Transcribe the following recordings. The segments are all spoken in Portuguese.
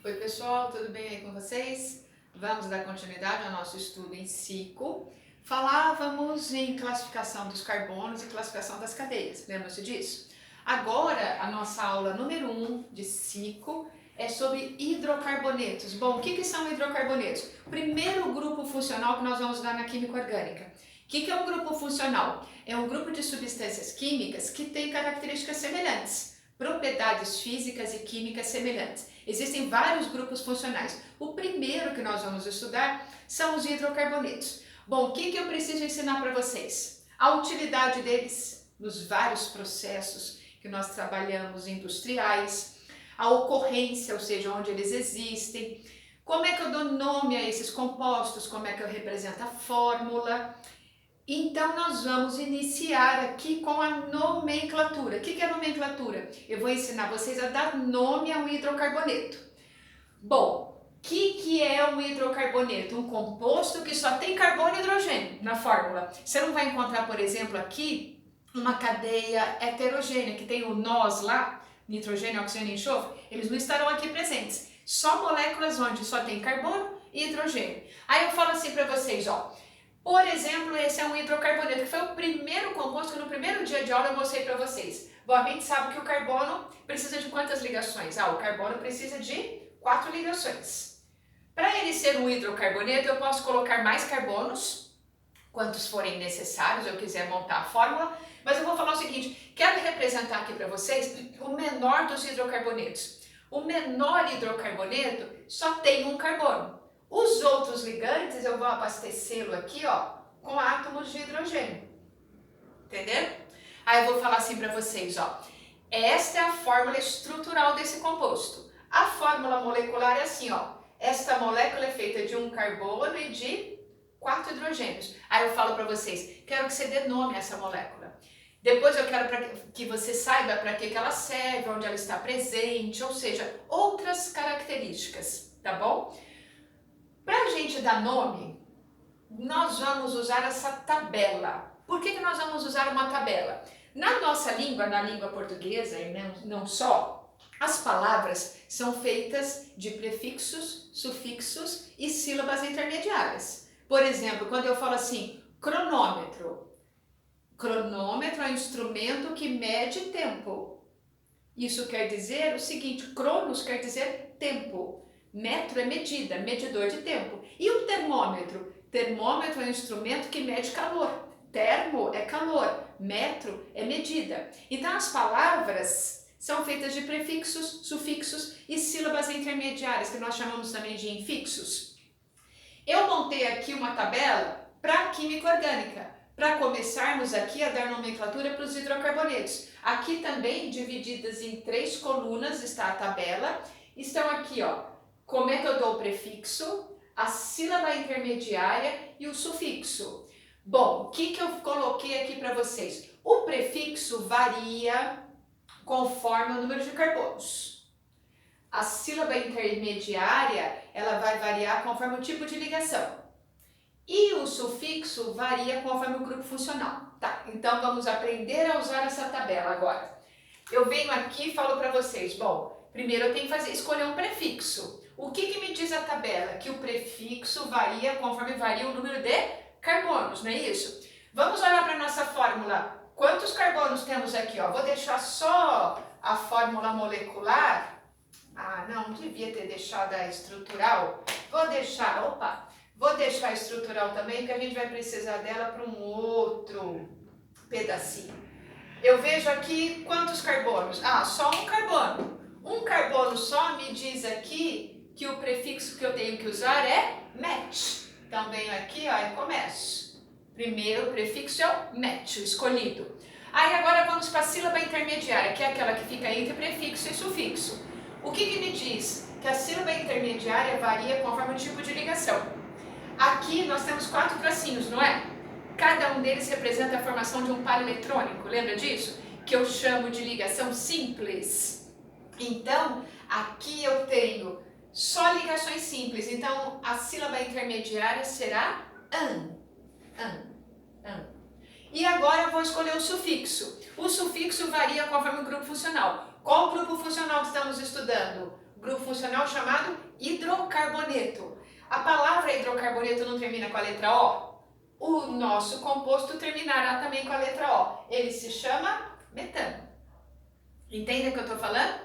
Oi pessoal, tudo bem aí com vocês? Vamos dar continuidade ao nosso estudo em cico. Falávamos em classificação dos carbonos e classificação das cadeias, lembra-se disso? Agora, a nossa aula número 1 de cico é sobre hidrocarbonetos. Bom, o que são hidrocarbonetos? O primeiro grupo funcional que nós vamos estudar na química orgânica. O que é um grupo funcional? É um grupo de substâncias químicas que tem características semelhantes, propriedades físicas e químicas semelhantes. Existem vários grupos funcionais. O primeiro que nós vamos estudar são os hidrocarbonetos. Bom, o que eu preciso ensinar para vocês? A utilidade deles nos vários processos que nós trabalhamos industriais, a ocorrência, ou seja, onde eles existem, como é que eu dou nome a esses compostos, como é que eu represento a fórmula. Então nós vamos iniciar aqui com a nomenclatura. O que é nomenclatura? Eu vou ensinar vocês a dar nome a um hidrocarboneto. Bom, o que é um hidrocarboneto? Um composto que só tem carbono e hidrogênio na fórmula. Você não vai encontrar, por exemplo, aqui uma cadeia heterogênea que tem o nós lá, nitrogênio, oxigênio e enxofre. Eles não estarão aqui presentes. Só moléculas onde só tem carbono e hidrogênio. Aí eu falo assim para vocês, ó. Por exemplo, esse é um hidrocarboneto, que foi o primeiro composto que no primeiro dia de aula eu mostrei para vocês. Bom, a gente sabe que o carbono precisa de quantas ligações? O carbono precisa de 4 ligações. Para ele ser um hidrocarboneto, eu posso colocar mais carbonos, quantos forem necessários, eu quiser montar a fórmula, mas eu vou falar o seguinte, quero representar aqui para vocês o menor dos hidrocarbonetos. O menor hidrocarboneto só tem um carbono. Os outros ligantes eu vou abastecê-lo aqui, ó, com átomos de hidrogênio. Entenderam? Aí eu vou falar assim para vocês, ó. Esta é a fórmula estrutural desse composto. A fórmula molecular é assim, ó. Esta molécula é feita de um carbono e de 4 hidrogênios. Aí eu falo para vocês, quero que você dê nome a essa molécula. Depois eu quero que você saiba para que ela serve, onde ela está presente, ou seja, outras características, tá bom? Para a gente dar nome, nós vamos usar essa tabela. Por que nós vamos usar uma tabela? Na nossa língua, na língua portuguesa, e não só, as palavras são feitas de prefixos, sufixos e sílabas intermediárias. Por exemplo, quando eu falo assim, cronômetro. Cronômetro é um instrumento que mede tempo. Isso quer dizer o seguinte, cronos quer dizer tempo. Metro é medida, medidor de tempo. E o termômetro? Termômetro é um instrumento que mede calor. Termo é calor, metro é medida. Então as palavras são feitas de prefixos, sufixos e sílabas intermediárias, que nós chamamos também de infixos. Eu montei aqui uma tabela para química orgânica, para começarmos aqui a dar nomenclatura para os hidrocarbonetos. Aqui também, divididas em 3 colunas, está a tabela. Estão aqui, ó, como é que eu dou o prefixo, a sílaba intermediária e o sufixo. Bom, o que eu coloquei aqui para vocês? O prefixo varia conforme o número de carbonos. A sílaba intermediária, ela vai variar conforme o tipo de ligação. E o sufixo varia conforme o grupo funcional. Tá, então vamos aprender a usar essa tabela agora. Eu venho aqui e falo para vocês, bom, primeiro eu tenho que escolher um prefixo. O que me diz a tabela? Que o prefixo varia conforme varia o número de carbonos, não é isso? Vamos olhar para a nossa fórmula. Quantos carbonos temos aqui? Ó? Vou deixar só a fórmula molecular. Não devia ter deixado a estrutural. Vou deixar a estrutural também, porque a gente vai precisar dela para um outro pedacinho. Eu vejo aqui quantos carbonos? Só um carbono. Um carbono só me diz aqui que o prefixo que eu tenho que usar é match. Então venho aqui, ó, e começo. Primeiro prefixo é o match, o escolhido. Aí agora vamos para a sílaba intermediária, que é aquela que fica entre prefixo e sufixo. O que me diz? Que a sílaba intermediária varia conforme o tipo de ligação. Aqui nós temos 4 tracinhos, não é? Cada um deles representa a formação de um par eletrônico, lembra disso? Que eu chamo de ligação simples. Então, aqui eu tenho só ligações simples, então a sílaba intermediária será an. E agora eu vou escolher o sufixo. O sufixo varia conforme o grupo funcional. Qual grupo funcional que estamos estudando? grupo funcional chamado hidrocarboneto. A palavra hidrocarboneto não termina com a letra O? O nosso composto terminará também com a letra O. Ele se chama metano. Entende o que eu estou falando?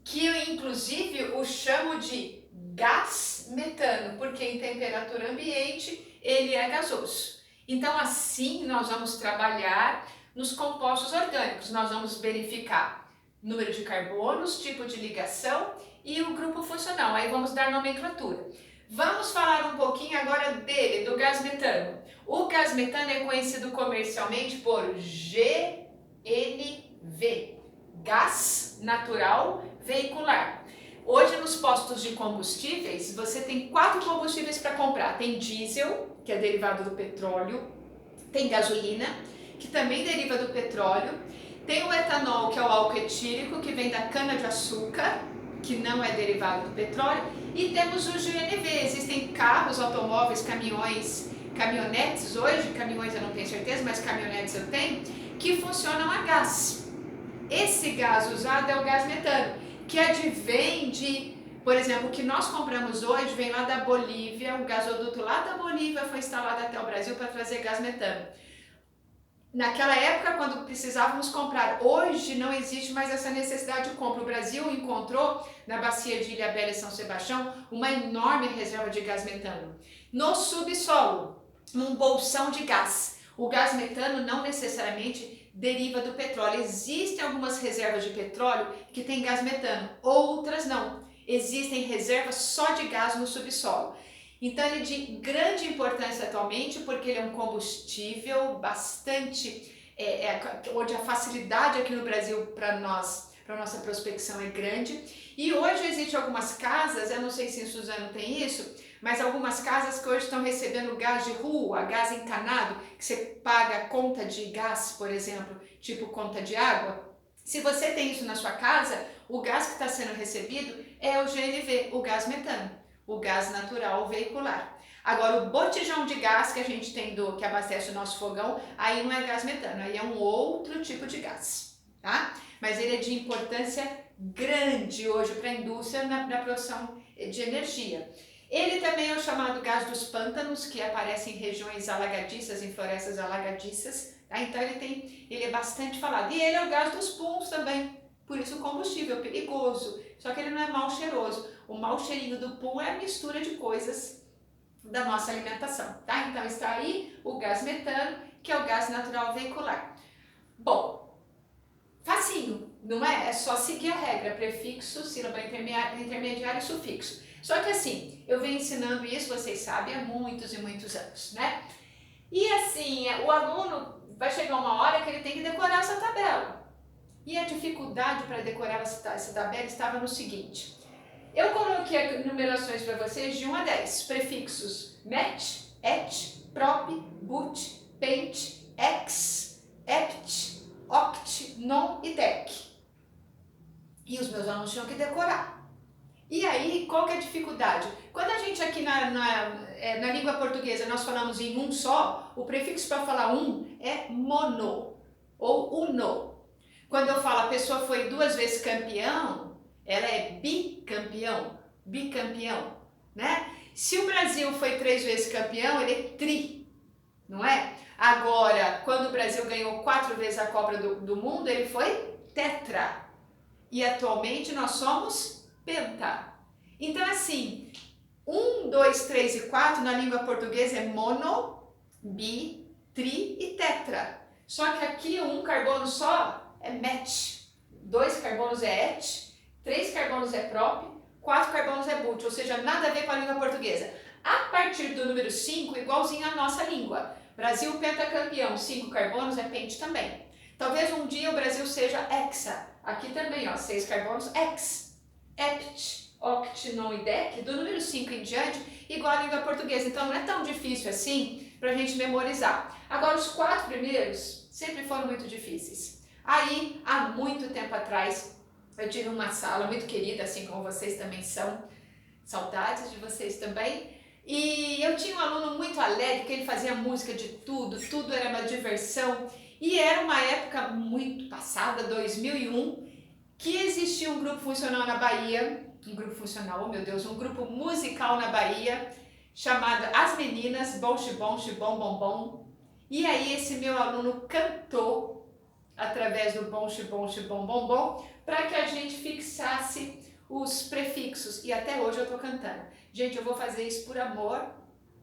Que eu, inclusive, o chamo de gás metano, porque em temperatura ambiente ele é gasoso. Então, assim, nós vamos trabalhar nos compostos orgânicos. Nós vamos verificar número de carbonos, tipo de ligação e o grupo funcional. Aí vamos dar nomenclatura. Vamos falar um pouquinho agora dele, do gás metano. O gás metano é conhecido comercialmente por GNV, gás natural veicular. Hoje nos postos de combustíveis você tem 4 combustíveis para comprar. Tem diesel, que é derivado do petróleo, tem gasolina, que também deriva do petróleo, tem o etanol, que é o álcool etílico, que vem da cana-de-açúcar, que não é derivado do petróleo, e temos o GNV. Existem carros, automóveis, caminhões, caminhonetes hoje, caminhões eu não tenho certeza, mas caminhonetes eu tenho, que funcionam a gás. Esse gás usado é o gás metano, que advém de, por exemplo, o que nós compramos hoje vem lá da Bolívia, o gasoduto lá da Bolívia foi instalado até o Brasil para trazer gás metano. Naquela época, quando precisávamos comprar, hoje não existe mais essa necessidade de compra. O Brasil encontrou na bacia de Ilhabela e São Sebastião uma enorme reserva de gás metano. No subsolo, um bolsão de gás. O gás metano não necessariamente deriva do petróleo. Existem algumas reservas de petróleo que têm gás metano, outras não. Existem reservas só de gás no subsolo. Então ele é de grande importância atualmente porque ele é um combustível bastante, onde a facilidade aqui no Brasil para nossa prospecção é grande. E hoje existem algumas casas, eu não sei se em Suzano tem isso, mas algumas casas que hoje estão recebendo gás de rua, gás encanado, que você paga a conta de gás, por exemplo, tipo conta de água. Se você tem isso na sua casa, o gás que está sendo recebido é o GNV, o gás metano, o gás natural veicular. Agora, o botijão de gás que a gente tem que abastece o nosso fogão, aí não é gás metano, aí é um outro tipo de gás, tá? Mas ele é de importância grande hoje para a indústria na produção de energia. Ele também é o chamado gás dos pântanos, que aparece em regiões alagadiças, em florestas alagadiças, tá? Então ele é bastante falado. E ele é o gás dos puns também, por isso o combustível é perigoso, só que ele não é mal cheiroso. O mau cheirinho do pum é a mistura de coisas da nossa alimentação, tá? Então está aí o gás metano, que é o gás natural veicular. Bom, facinho, não é? É só seguir a regra, prefixo, sílaba intermediária e sufixo. Só que assim, eu venho ensinando isso, vocês sabem, há muitos e muitos anos, né? E assim, o aluno vai chegar uma hora que ele tem que decorar essa tabela. E a dificuldade para decorar essa tabela estava no seguinte: eu coloquei numerações para vocês de 1 a 10, prefixos met, et, prop, but, pent, ex, ept, oct, non e dec. E os meus alunos tinham que decorar. E aí, qual que é a dificuldade? Quando a gente aqui na língua portuguesa nós falamos em um só, o prefixo para falar um é mono ou uno. Quando eu falo a pessoa foi 2 vezes campeão, ela é bicampeão, né? Se o Brasil foi 3 vezes campeão, ele é tri, não é? Agora, quando o Brasil ganhou 4 vezes a Copa do Mundo, ele foi tetra. E atualmente nós somos penta. Então assim, 1, 2, 3 e 4 na língua portuguesa é mono, bi, tri e tetra. Só que aqui um carbono só é met, 2 carbonos é et, 3 carbonos é prop, 4 carbonos é but, ou seja, nada a ver com a língua portuguesa. A partir do número 5, igualzinho à nossa língua. Brasil pentacampeão, 5 carbonos é pente também. Talvez um dia o Brasil seja hexa. Aqui também, ó, 6 carbonos, ex, ept, oct, non e dec, do número 5 em diante, igual à língua portuguesa. Então não é tão difícil assim pra gente memorizar. Agora, os 4 primeiros sempre foram muito difíceis. Aí, há muito tempo atrás, eu tive uma sala muito querida, assim como vocês também são, saudades de vocês também, e eu tinha um aluno muito alegre, que ele fazia música de tudo era uma diversão, e era uma época muito passada, 2001, que existia um grupo funcional na Bahia, um grupo funcional, oh meu Deus, um grupo musical na Bahia, chamado As Meninas, Bom Xibom, Xibom, Bom Bom. E aí esse meu aluno cantou através do Bom Xibom, Xibom, Bom Bom, para que a gente fixasse os prefixos. E até hoje eu estou cantando. Gente, eu vou fazer isso por amor.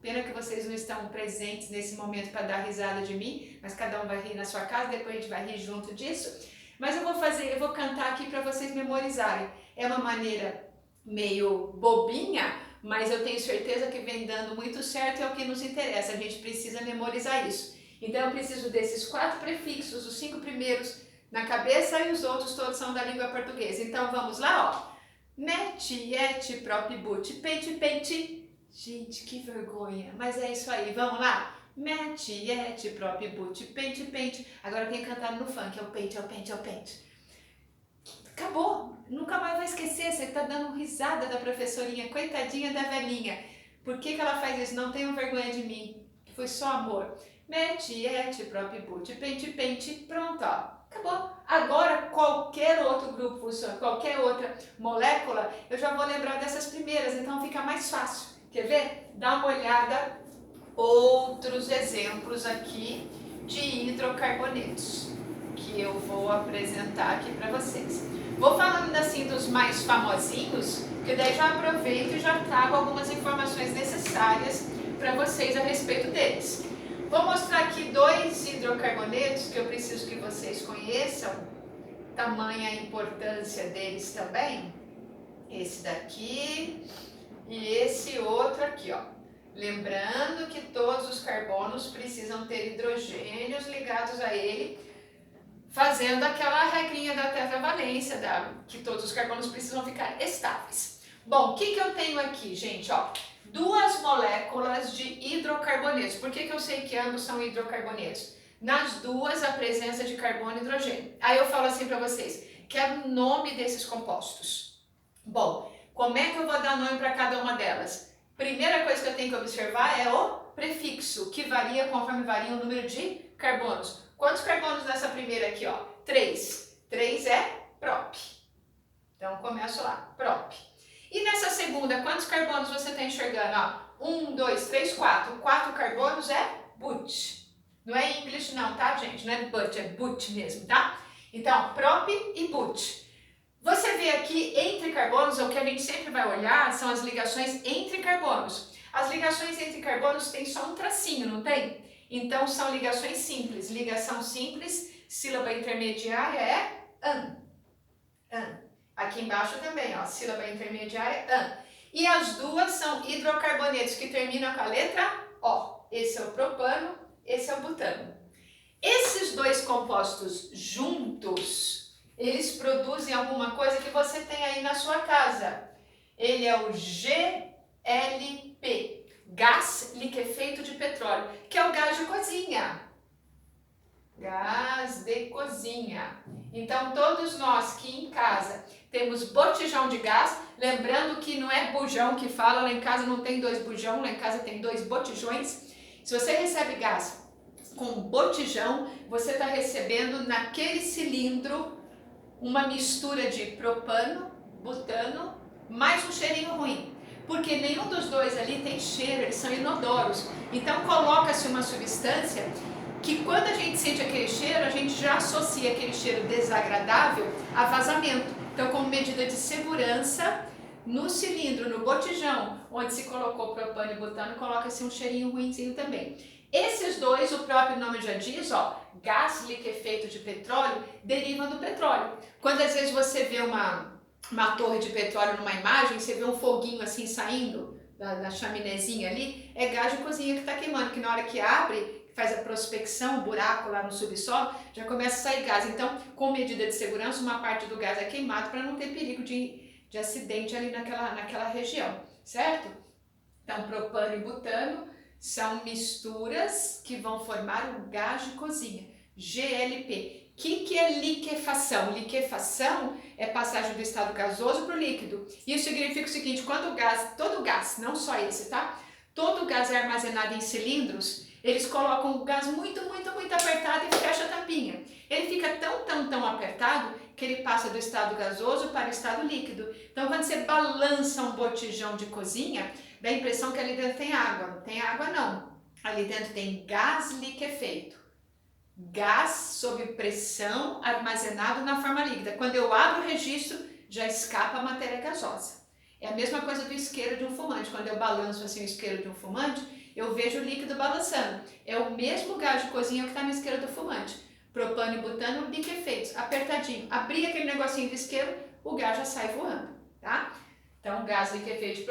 Pena que vocês não estão presentes nesse momento para dar risada de mim, mas cada um vai rir na sua casa, depois a gente vai rir junto disso. Mas eu vou cantar aqui para vocês memorizarem. É uma maneira meio bobinha, mas eu tenho certeza que vem dando muito certo e é o que nos interessa. A gente precisa memorizar isso. Então eu preciso desses 4 prefixos, os 5 primeiros na cabeça e os outros todos são da língua portuguesa. Então vamos lá, ó. Mete, ete, prop, but, pente, pente. Gente, que vergonha, mas é isso aí, vamos lá? Mete, ete, prop, but, pente, pente. Agora eu tenho que cantar no funk, é o pente, é o pente, é o pente. Acabou, nunca mais vai esquecer, você tá dando risada da professorinha, coitadinha da velhinha. Por que ela faz isso? Não tenham vergonha de mim, foi só amor. Mete, ete, prop, but, pente, pente, pronto, ó. Acabou. Agora, qualquer outro grupo funciona, qualquer outra molécula, eu já vou lembrar dessas primeiras, então fica mais fácil. Quer ver? Dá uma olhada, outros exemplos aqui de hidrocarbonetos que eu vou apresentar aqui para vocês. Vou falando assim dos mais famosinhos, que daí já aproveito e já trago algumas informações necessárias para vocês a respeito deles. Vou mostrar aqui 2 hidrocarbonetos que eu preciso que vocês conheçam, tamanha a importância deles também. Esse daqui e esse outro aqui, ó. Lembrando que todos os carbonos precisam ter hidrogênios ligados a ele, fazendo aquela regrinha da tetravalência, que todos os carbonos precisam ficar estáveis. Bom, o que eu tenho aqui, gente, ó? 2 moléculas de hidrocarbonetos. Por que eu sei que ambos são hidrocarbonetos? Nas duas, a presença de carbono e hidrogênio. Aí eu falo assim para vocês, quero o nome desses compostos. Bom, como é que eu vou dar nome para cada uma delas? Primeira coisa que eu tenho que observar é o prefixo, que varia conforme varia o número de carbonos. Quantos carbonos nessa primeira aqui, ó? 3. 3 é prop. Então, começo lá, prop. E nessa segunda, quantos carbonos você está enxergando? Ó, 1, 2, 3, 4. 4 carbonos é but. Não é English não, tá, gente? Não é but, é but mesmo, tá? Então, prop e but. Você vê aqui entre carbonos, o que a gente sempre vai olhar são as ligações entre carbonos. As ligações entre carbonos têm só um tracinho, não tem? Então são ligações simples. Ligação simples, sílaba intermediária é an. An. Aqui embaixo também, ó, sílaba intermediária an. E as duas são hidrocarbonetos que terminam com a letra O. Esse é o propano, esse é o butano. Esses 2 compostos juntos, eles produzem alguma coisa que você tem aí na sua casa. Ele é o GLP, gás liquefeito de petróleo, que é o gás de cozinha. Gás de cozinha. Então, todos nós que em casa temos botijão de gás, lembrando que não é bujão que fala, lá em casa não tem 2 bujão, lá em casa tem 2 botijões. Se você recebe gás com botijão, você está recebendo naquele cilindro uma mistura de propano, butano, mais um cheirinho ruim. Porque nenhum dos 2 ali tem cheiro, eles são inodoros. Então coloca-se uma substância que quando a gente sente aquele cheiro, a gente já associa aquele cheiro desagradável a vazamento. Então, como medida de segurança, no cilindro, no botijão, onde se colocou propano e butano, coloca-se um cheirinho ruinzinho também. Esses 2, o próprio nome já diz, ó, gás liquefeito de petróleo, derivam do petróleo. Quando às vezes você vê uma torre de petróleo numa imagem, você vê um foguinho assim saindo da chaminézinha ali, é gás de cozinha que está queimando, que na hora que abre, faz a prospecção, o buraco lá no subsolo, já começa a sair gás. Então, com medida de segurança, uma parte do gás é queimado para não ter perigo de acidente ali naquela região, certo? Então, propano e butano são misturas que vão formar o gás de cozinha, GLP. O que é liquefação? Liquefação é passagem do estado gasoso para o líquido. Isso significa o seguinte, quando todo gás, não só esse, tá? Todo gás é armazenado em cilindros, Eles colocam o gás muito apertado e fecha a tampinha. Ele fica tão apertado que ele passa do estado gasoso para o estado líquido. Então, quando você balança um botijão de cozinha, dá a impressão que ali dentro tem água. Não tem água, não. Ali dentro tem gás liquefeito. Gás sob pressão armazenado na forma líquida. Quando eu abro o registro, já escapa a matéria gasosa. É a mesma coisa do isqueiro de um fumante. Quando eu balanço assim o isqueiro de um fumante, eu vejo o líquido balançando. É o mesmo gás de cozinha que está no isqueiro do fumante. Propano e butano liquefeitos, apertadinho. Abri aquele negocinho de isqueiro, o gás já sai voando, tá? Então, gás liquefeito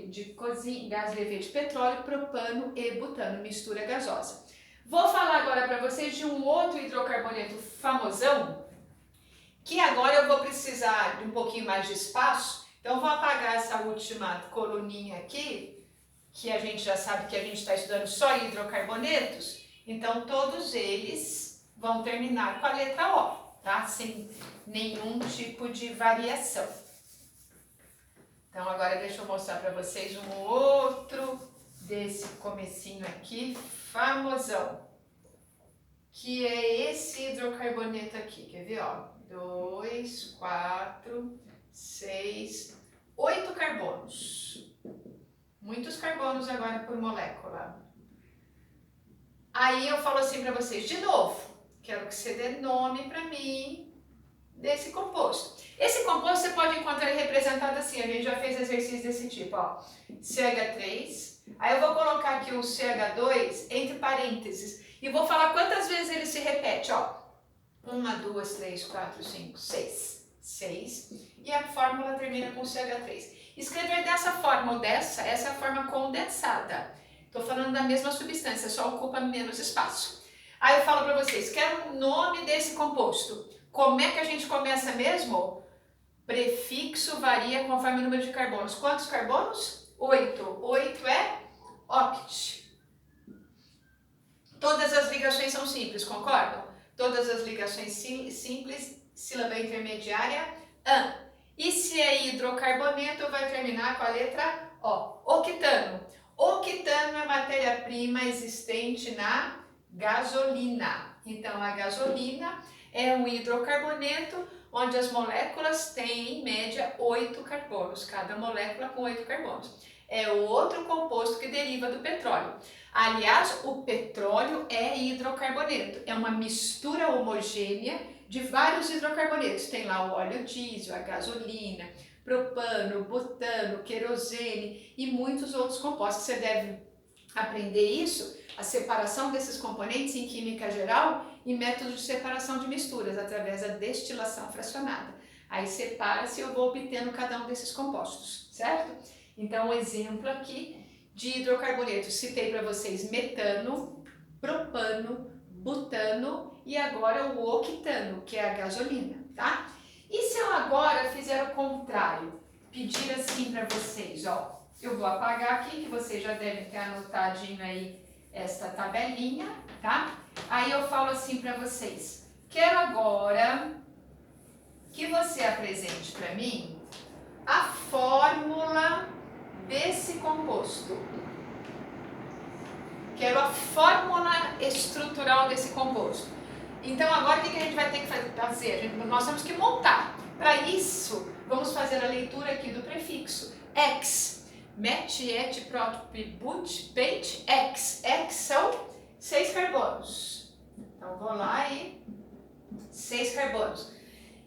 de cozinha, gás liquefeito de petróleo, propano e butano, mistura gasosa. Vou falar agora para vocês de um outro hidrocarboneto famosão, que agora eu vou precisar de um pouquinho mais de espaço. Então, vou apagar essa última coluninha aqui, que a gente já sabe que a gente está estudando só hidrocarbonetos. Então, todos eles vão terminar com a letra O, tá? Sem nenhum tipo de variação. Então, agora deixa eu mostrar para vocês um outro desse comecinho aqui, famosão, que é esse hidrocarboneto aqui. Quer ver, ó? 2, 4, 6, 8 carbonos. Muitos carbonos agora por molécula. Aí eu falo assim para vocês, de novo, quero que você dê nome para mim desse composto. Esse composto você pode encontrar ele representado assim, a gente já fez exercícios desse tipo, ó. CH3, aí eu vou colocar aqui o CH2 entre parênteses e vou falar quantas vezes ele se repete, ó. 1, 2, 3, 4, 5, 6. 6. E a fórmula termina com CH3. Escrever dessa forma ou dessa, essa é a forma condensada. Estou falando da mesma substância, só ocupa menos espaço. Aí eu falo para vocês, quero o nome desse composto. Como é que a gente começa mesmo? Prefixo varia conforme o número de carbonos. Quantos carbonos? 8. 8 é oct. Todas as ligações são simples, concordam? Todas as ligações simples, sílaba intermediária, an. E se é hidrocarboneto, vai terminar com a letra O. Octano. Octano é matéria-prima existente na gasolina. Então, a gasolina é um hidrocarboneto onde as moléculas têm, em média, 8 carbonos. Cada molécula com 8 carbonos. É outro composto que deriva do petróleo. Aliás, o petróleo é hidrocarboneto. É uma mistura homogênea de vários hidrocarbonetos. Tem lá o óleo diesel, a gasolina, propano, butano, querosene e muitos outros compostos. Você deve aprender isso, a separação desses componentes em química geral e método de separação de misturas, através da destilação fracionada. Aí separa-se e eu vou obtendo cada um desses compostos, certo? Então, um exemplo aqui de hidrocarbonetos. Citei para vocês metano, propano, butano e agora o octano, que é a gasolina, tá? E se eu agora fizer o contrário, pedir assim para vocês, ó, eu vou apagar aqui, que vocês já devem ter anotadinho aí esta tabelinha, tá? Aí eu falo assim para vocês, quero agora que você apresente para mim a fórmula desse composto. Quero a fórmula estrutural desse composto. Então agora o que a gente vai ter que fazer? Nós temos que montar. Para isso, vamos fazer a leitura aqui do prefixo. Ex. Met, et, prot, but, peit, ex. Ex são 6 carbonos. Então vou lá e 6 carbonos.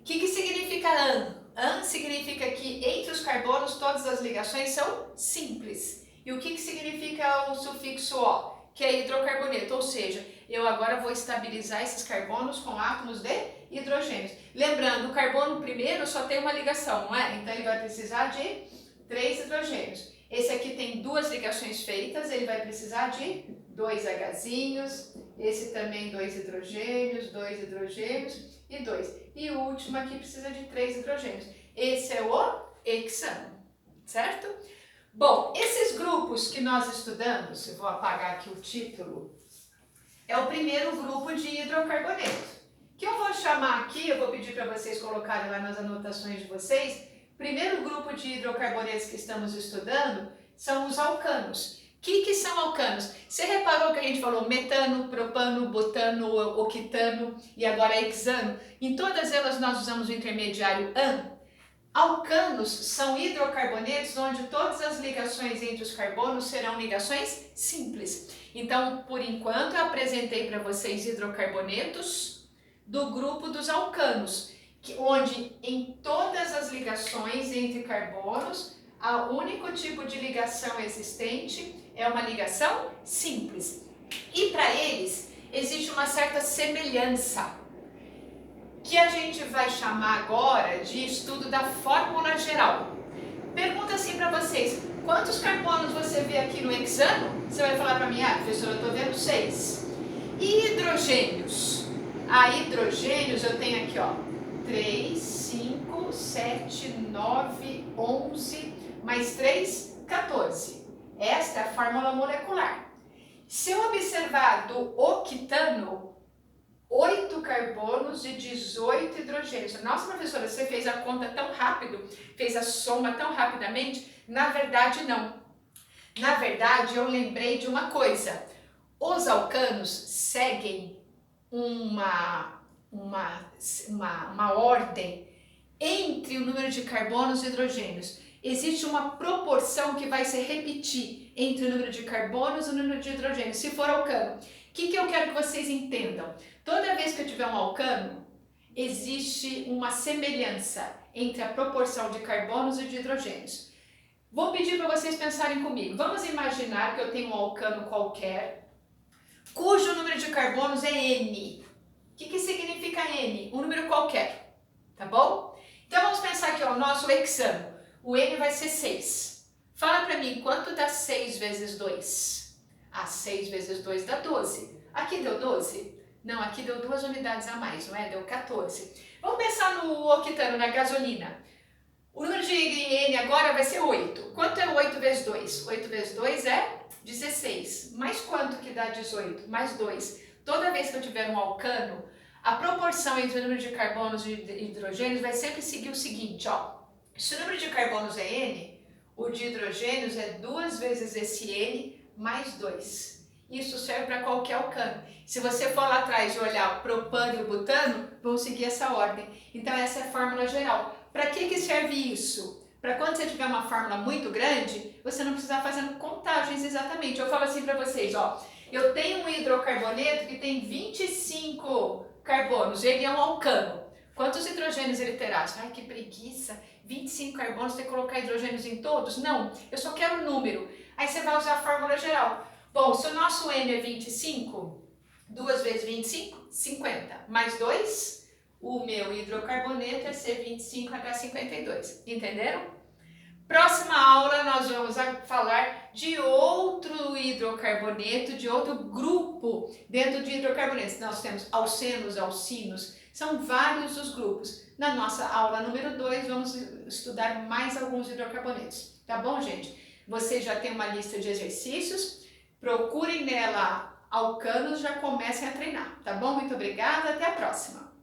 O que significa an? An significa que entre os carbonos todas as ligações são simples. E o que significa o sufixo O? Que é hidrocarboneto, ou seja, eu agora vou estabilizar esses carbonos com átomos de hidrogênios. Lembrando, o carbono primeiro só tem uma ligação, não é? Então ele vai precisar de 3 hidrogênios. Esse aqui tem 2 ligações feitas, ele vai precisar de 2 Hzinhos, esse também 2 hidrogênios, 2 hidrogênios e 2. E o último aqui precisa de 3 hidrogênios. Esse é o hexano, certo? Bom, esses grupos que nós estudamos, eu vou apagar aqui o título, é o primeiro grupo de hidrocarboneto, que eu vou chamar aqui, eu vou pedir para vocês colocarem lá nas anotações de vocês. Primeiro grupo de hidrocarbonetos que estamos estudando são os alcanos, que são alcanos? Você reparou que a gente falou metano, propano, butano, octano e agora hexano? Em todas elas nós usamos o intermediário -an. Alcanos são hidrocarbonetos onde todas as ligações entre os carbonos serão ligações simples. Então, por enquanto, eu apresentei para vocês hidrocarbonetos do grupo dos alcanos, onde em todas as ligações entre carbonos, o único tipo de ligação existente é uma ligação simples. E para eles existe uma certa semelhança, que a gente vai chamar agora de estudo da fórmula geral. Pergunta assim para vocês, quantos carbonos você vê aqui no hexano? Você vai falar para mim, professora, eu estou vendo 6. E hidrogênios? Hidrogênios eu tenho aqui, 3, 5, 7, 9, 11, mais 3, 14. Esta é a fórmula molecular. Se eu observar do octano, 8 carbonos e 18 hidrogênios. Nossa, professora, você fez a conta tão rápido, fez a soma tão rapidamente? Na verdade, não. Na verdade, eu lembrei de uma coisa. Os alcanos seguem uma ordem entre o número de carbonos e hidrogênios. Existe uma proporção que vai se repetir entre o número de carbonos e o número de hidrogênios, se for alcano. O que eu quero que vocês entendam? Toda vez que eu tiver um alcano, existe uma semelhança entre a proporção de carbonos e de hidrogênios. Vou pedir para vocês pensarem comigo. Vamos imaginar que eu tenho um alcano qualquer, cujo número de carbonos é N. O que significa N? Um número qualquer, tá bom? Então vamos pensar aqui, o nosso hexano. O N vai ser 6. Fala para mim, quanto dá 6 vezes 2? 6 vezes 2 dá 12. Aqui deu 12? Não, aqui deu 2 unidades a mais, não é? Deu 14. Vamos pensar no octano, na gasolina. O número de N agora vai ser 8. Quanto é 8 vezes 2? 8 vezes 2 é 16. Mais quanto que dá 18? Mais 2. Toda vez que eu tiver um alcano, a proporção entre o número de carbonos e hidrogênios vai sempre seguir o seguinte, Se o número de carbonos é N, o de hidrogênios é 2 vezes esse N mais 2. Isso serve para qualquer alcano. Se você for lá atrás e olhar o propano e o butano, vão seguir essa ordem. Então essa é a fórmula geral. Para que serve isso? Para quando você tiver uma fórmula muito grande, você não precisar fazendo contagens exatamente. Eu falo assim para vocês, eu tenho um hidrocarboneto que tem 25 carbonos, ele é um alcano. Quantos hidrogênios ele terá? Ai, que preguiça! 25 carbonos, tem que colocar hidrogênios em todos? Não, eu só quero o número. Aí você vai usar a fórmula geral. Bom, se o nosso N é 25, 2 vezes 25, 50. Mais 2, o meu hidrocarboneto é C25H52. Entenderam? Próxima aula nós vamos falar de outro hidrocarboneto, de outro grupo dentro de hidrocarbonetos. Nós temos alcenos, alcinos, são vários os grupos. Na nossa aula número 2 vamos estudar mais alguns hidrocarbonetos. Tá bom, gente? Você já tem uma lista de exercícios, procurem nela alcanos, já comecem a treinar. Tá bom? Muito obrigada, até a próxima!